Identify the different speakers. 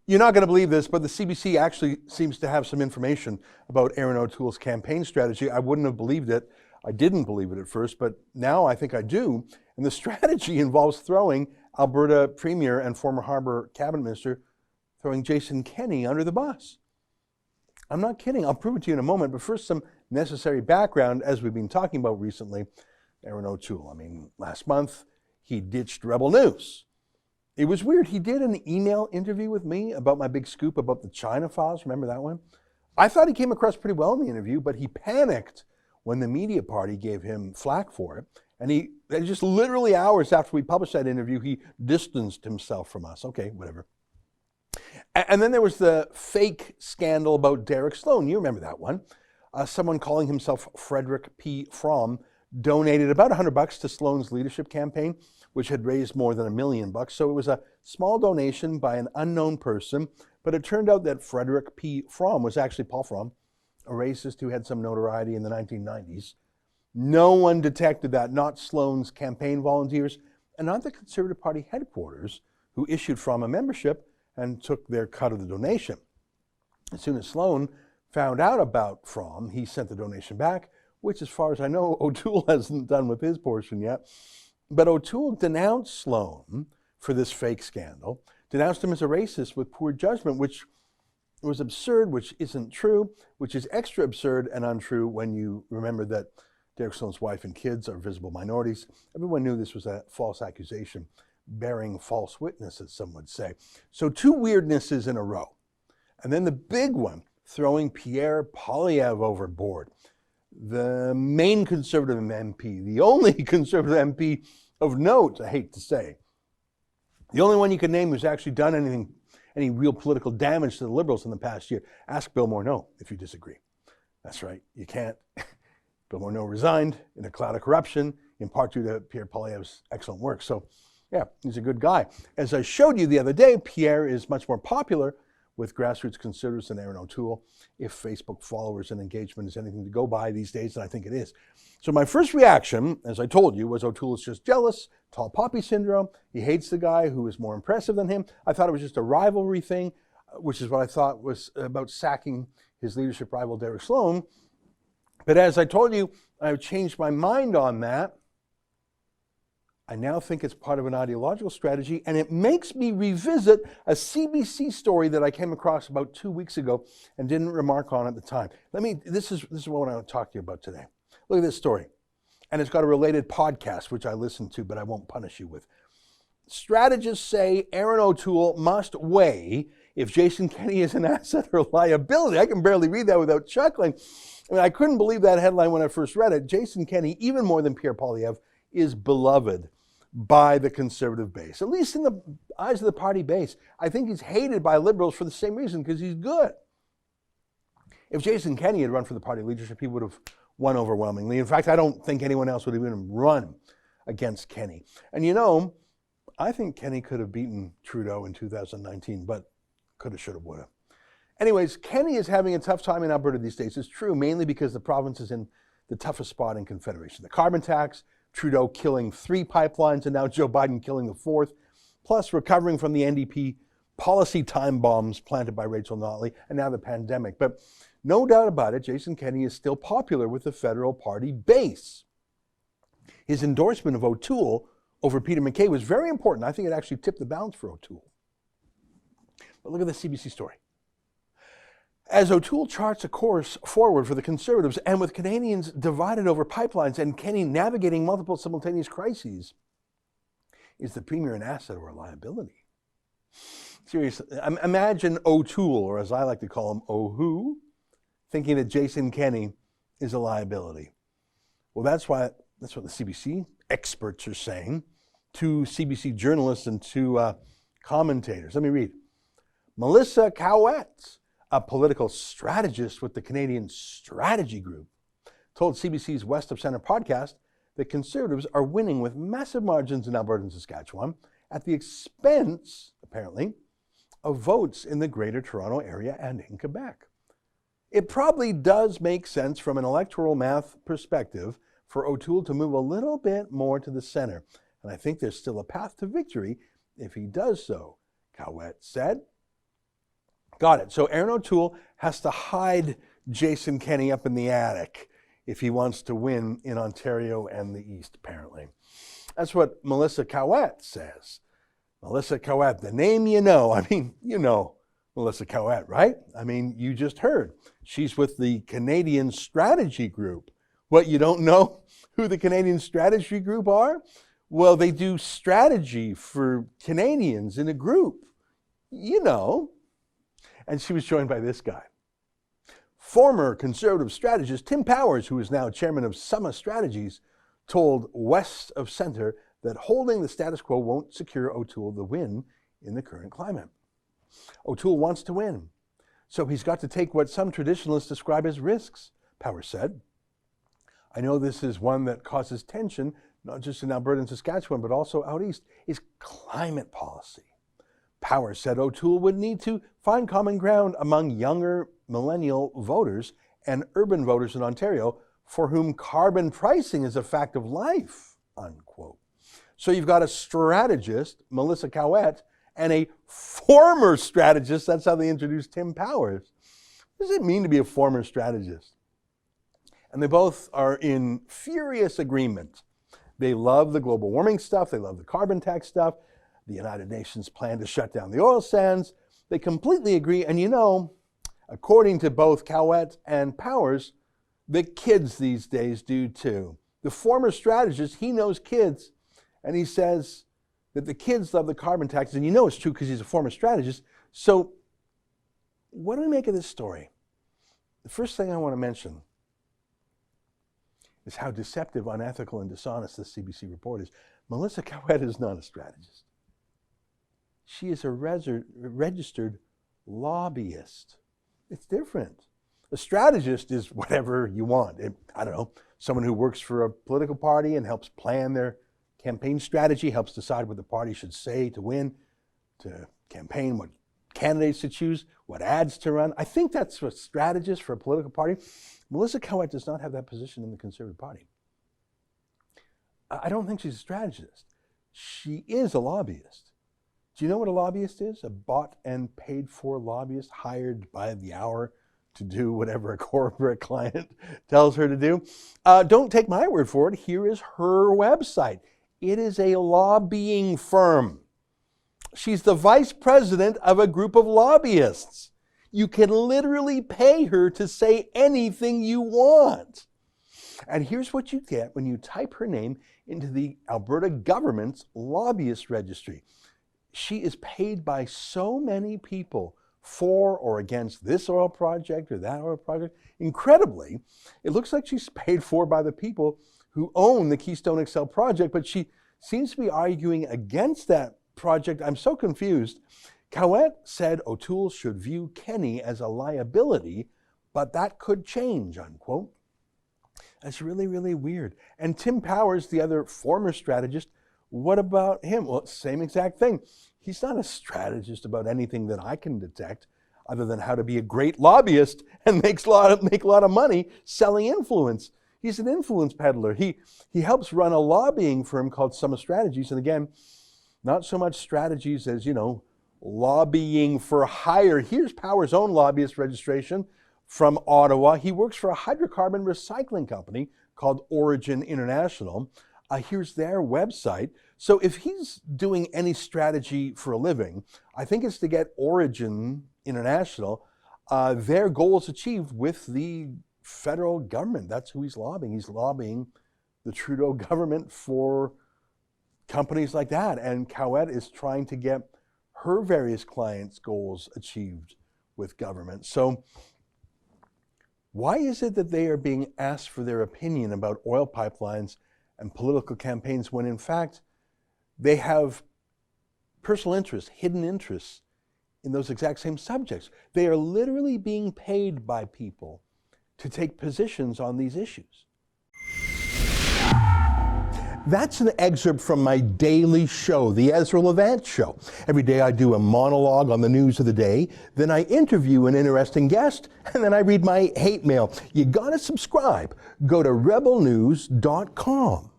Speaker 1: You're not going to believe this, but the CBC actually seems to have some information about Erin O'Toole's campaign strategy. I wouldn't have believed it. I didn't believe it at first, but now I think I do. And the strategy involves throwing Alberta Premier and former Harbour Cabinet Minister, throwing Jason Kenney under the bus. I'm not kidding. I'll prove it to you in a moment, but first some necessary background as we've been talking about recently. Erin O'Toole, last month he ditched Rebel News. It was weird. He did an email interview with me about my big scoop about the China files. Remember that one? I thought he came across pretty well in the interview, but he panicked when the media party gave him flack for it. And he just literally hours after we published that interview, he distanced himself from us. Okay, whatever. And then there was the fake scandal about Derek Sloan. You remember that one. Someone calling himself Frederick P. Fromm donated about $100 to Sloan's leadership campaign, which had raised more than $1 million. So it was a small donation by an unknown person, but it turned out that Frederick P. Fromm was actually Paul Fromm, a racist who had some notoriety in the 1990s. No one detected that, not Sloan's campaign volunteers, and not the Conservative Party headquarters, who issued Fromm a membership and took their cut of the donation. As soon as Sloan found out about Fromm, he sent the donation back, which as far as I know, O'Toole hasn't done with his portion yet. But O'Toole denounced Sloan for this fake scandal, denounced him as a racist with poor judgment, which was absurd, which isn't true, which is extra absurd and untrue when you remember that Derek Sloan's wife and kids are visible minorities. Everyone knew this was a false accusation, bearing false witness, as some would say. So two weirdnesses in a row. And then the big one, throwing Pierre Poilievre overboard. The main Conservative MP, the only Conservative MP of note, I hate to say. The only one you can name who's actually done any real political damage to the Liberals in the past year. Ask Bill Morneau if you disagree. That's right, you can't. Bill Morneau resigned in a cloud of corruption, in part due to Pierre Poilievre's excellent work. So yeah, he's a good guy. As I showed you the other day, Pierre is much more popular with Grassroots Conservatives than Erin O'Toole, if Facebook followers and engagement is anything to go by these days, and I think it is. So my first reaction, as I told you, was O'Toole is just jealous, tall poppy syndrome. He hates the guy who is more impressive than him. I thought it was just a rivalry thing, which is what I thought was about sacking his leadership rival, Derek Sloan. But as I told you, I've changed my mind on that. I now think it's part of an ideological strategy, and it makes me revisit a CBC story that I came across about 2 weeks ago and didn't remark on at the time. This is what I want to talk to you about today. Look at this story. And it's got a related podcast, which I listened to, but I won't punish you with. Strategists say Erin O'Toole must weigh if Jason Kenney is an asset or liability. I can barely read that without chuckling. I couldn't believe that headline when I first read it. Jason Kenney, even more than Pierre Poilievre, is beloved by the Conservative base, at least in the eyes of the party base. I think he's hated by Liberals for the same reason, because he's good. If Jason Kenney had run for the party leadership, he would have won overwhelmingly. In fact, I don't think anyone else would have even run against Kenney. And I think Kenney could have beaten Trudeau in 2019, but coulda, shoulda, woulda. Anyways, Kenney is having a tough time in Alberta these days. It's true, mainly because the province is in the toughest spot in Confederation. The carbon tax, Trudeau killing 3 pipelines, and now Joe Biden killing the 4th, plus recovering from the NDP policy time bombs planted by Rachel Notley, and now the pandemic. But no doubt about it, Jason Kenney is still popular with the federal party base. His endorsement of O'Toole over Peter MacKay was very important. I think it actually tipped the balance for O'Toole. But look at the CBC story. As O'Toole charts a course forward for the Conservatives, and with Canadians divided over pipelines and Kenney navigating multiple simultaneous crises, is the Premier an asset or a liability? Seriously, imagine O'Toole, or as I like to call him, O'Who, thinking that Jason Kenney is a liability. Well, that's what the CBC experts are saying, 2 CBC journalists and 2 commentators. Let me read. Melissa Cowett, a political strategist with the Canadian Strategy Group, told CBC's West of Centre podcast that Conservatives are winning with massive margins in Alberta and Saskatchewan at the expense, apparently, of votes in the Greater Toronto Area and in Quebec. It probably does make sense from an electoral math perspective for O'Toole to move a little bit more to the centre, and I think there's still a path to victory if he does so, Cowett said. Got it. So Erin O'Toole has to hide Jason Kenney up in the attic if he wants to win in Ontario and the East, apparently. That's what Melissa Cowett says. Melissa Cowett, the name you know. I mean, you know Melissa Cowett, right? I mean, you just heard. She's with the Canadian Strategy Group. What, you don't know who the Canadian Strategy Group are? Well, they do strategy for Canadians in a group. You know. And she was joined by this guy. Former Conservative strategist Tim Powers, who is now chairman of Summa Strategies, told West of Centre that holding the status quo won't secure O'Toole the win in the current climate. O'Toole wants to win, so he's got to take what some traditionalists describe as risks, Powers said. I know this is one that causes tension, not just in Alberta and Saskatchewan, but also out east, is climate policy. Powers said O'Toole would need to find common ground among younger millennial voters and urban voters in Ontario for whom carbon pricing is a fact of life, unquote. So you've got a strategist, Melissa Cowett, and a former strategist. That's how they introduced Tim Powers. What does it mean to be a former strategist? And they both are in furious agreement. They love the global warming stuff. They love the carbon tax stuff. The United Nations plan to shut down the oil sands. They completely agree. And you know, according to both Cowett and Powers, the kids these days do too. The former strategist, he knows kids, and he says that the kids love the carbon taxes. And you know it's true because he's a former strategist. So what do we make of this story? The first thing I want to mention is how deceptive, unethical, and dishonest this CBC report is. Melissa Cowett is not a strategist. She is a registered lobbyist. It's different. A strategist is whatever you want. I don't know, someone who works for a political party and helps plan their campaign strategy, helps decide what the party should say to win, to campaign, what candidates to choose, what ads to run. I think that's a strategist for a political party. Melissa Cowett does not have that position in the Conservative Party. I don't think she's a strategist. She is a lobbyist. Do you know what a lobbyist is? A bought and paid for lobbyist hired by the hour to do whatever a corporate client tells her to do. Don't take my word for it. Here is her website. It is a lobbying firm. She's the vice president of a group of lobbyists. You can literally pay her to say anything you want. And here's what you get when you type her name into the Alberta government's lobbyist registry. She is paid by so many people for or against this oil project or that oil project. Incredibly, it looks like she's paid for by the people who own the Keystone XL project, but she seems to be arguing against that project. I'm so confused. Cowett said O'Toole should view Kenney as a liability, but that could change, unquote. That's really, really weird. And Tim Powers, the other former strategist, what about him? Well, same exact thing. He's not a strategist about anything that I can detect other than how to be a great lobbyist and make a lot of money selling influence. He's an influence peddler. He helps run a lobbying firm called Summa Strategies. And again, not so much strategies as, lobbying for hire. Here's Powers' own lobbyist registration from Ottawa. He works for a hydrocarbon recycling company called Origin International. Here's their website. So if he's doing any strategy for a living, I think it's to get Origin International, their goals achieved with the federal government. That's who he's lobbying. He's lobbying the Trudeau government for companies like that. And Cowett is trying to get her various clients' goals achieved with government. So why is it that they are being asked for their opinion about oil pipelines and political campaigns when in fact they have personal interests, hidden interests in those exact same subjects? They are literally being paid by people to take positions on these issues. That's an excerpt from my daily show, the Ezra Levant Show. Every day I do a monologue on the news of the day, then I interview an interesting guest, and then I read my hate mail. You gotta subscribe. Go to rebelnews.com.